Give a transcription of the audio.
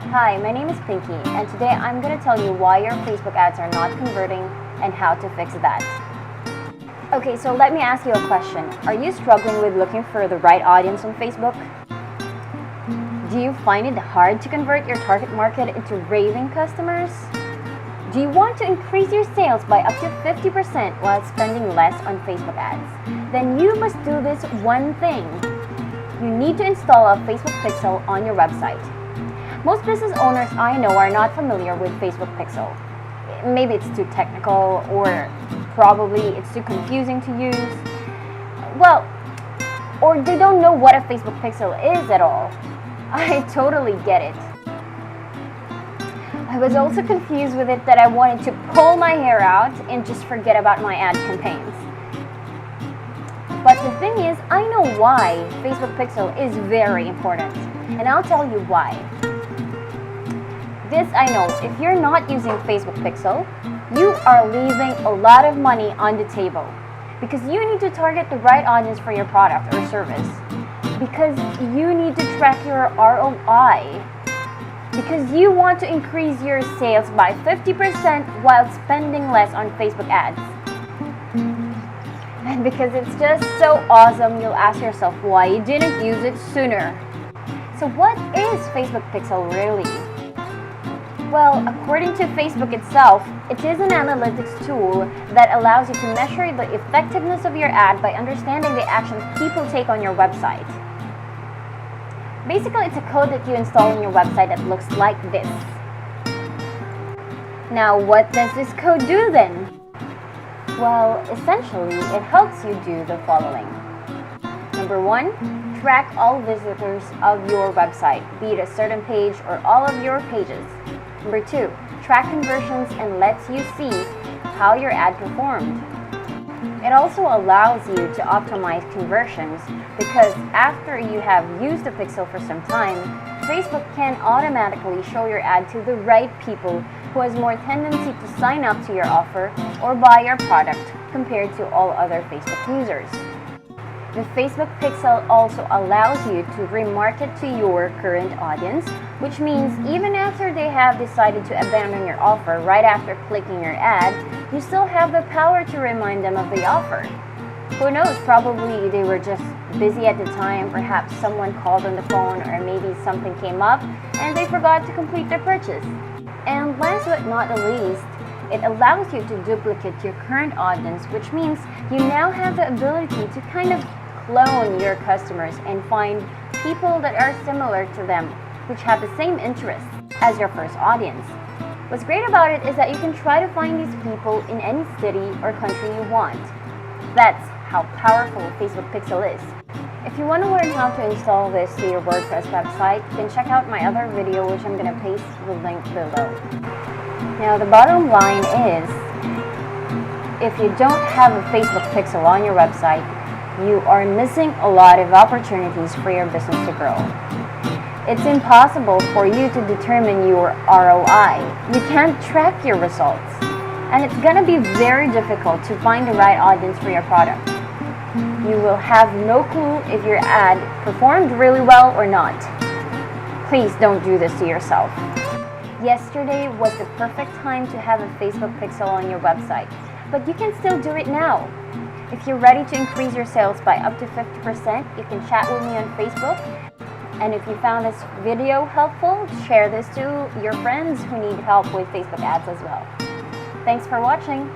Hi, my name is Pinky, and today I'm going to tell you why your Facebook ads are not converting and how to fix that. Okay, so let me ask you a question. Are you struggling with looking for the right audience on Facebook? Do you find it hard to convert your target market into raving customers? Do you want to increase your sales by up to 50% while spending less on Facebook ads? Then you must do this one thing. You need to install a Facebook Pixel on your website. Most business owners I know are not familiar with Facebook Pixel. Maybe it's too technical, or probably it's too confusing to use. Well, or they don't know what a Facebook Pixel is at all. I totally get it. I was also confused with it that I wanted to pull my hair out and just forget about my ad campaigns. But the thing is, I know why Facebook Pixel is very important, and I'll tell you why. This I know, if you're not using Facebook Pixel, you are leaving a lot of money on the table because you need to target the right audience for your product or service, because you need to track your ROI, because you want to increase your sales by 50% while spending less on Facebook ads. And because it's just so awesome, you'll ask yourself why you didn't use it sooner. So what is Facebook Pixel really? Well, according to Facebook itself, it is an analytics tool that allows you to measure the effectiveness of your ad by understanding the actions people take on your website. Basically, it's a code that you install on your website that looks like this. Now, what does this code do then? Well, essentially, it helps you do the following. Number 1, track all visitors of your website, be it a certain page or all of your pages. Number 2, track conversions and lets you see how your ad performed. It also allows you to optimize conversions because after you have used the Pixel for some time, Facebook can automatically show your ad to the right people who has more tendency to sign up to your offer or buy your product compared to all other Facebook users. The Facebook Pixel also allows you to remarket to your current audience, which means even after they have decided to abandon your offer right after clicking your ad, you still have the power to remind them of the offer. Who knows, probably they were just busy at the time, perhaps someone called on the phone, or maybe something came up and they forgot to complete their purchase. And last but not the least, it allows you to duplicate your current audience, which means you now have the ability to kind of clone your customers and find people that are similar to them, which have the same interests as your first audience. What's great about it is that you can try to find these people in any city or country you want. That's how powerful Facebook Pixel is. If you want to learn how to install this to your WordPress website, you can check out my other video, which I'm going to paste the link below. Now, the bottom line is, if you don't have a Facebook Pixel on your website, you are missing a lot of opportunities for your business to grow. It's impossible for you to determine your ROI. You can't track your results. And it's going to be very difficult to find the right audience for your product. You will have no clue if your ad performed really well or not. Please don't do this to yourself. Yesterday was the perfect time to have a Facebook Pixel on your website, but you can still do it now. If you're ready to increase your sales by up to 50%, you can chat with me on Facebook. And if you found this video helpful, share this to your friends who need help with Facebook ads as well. Thanks for watching.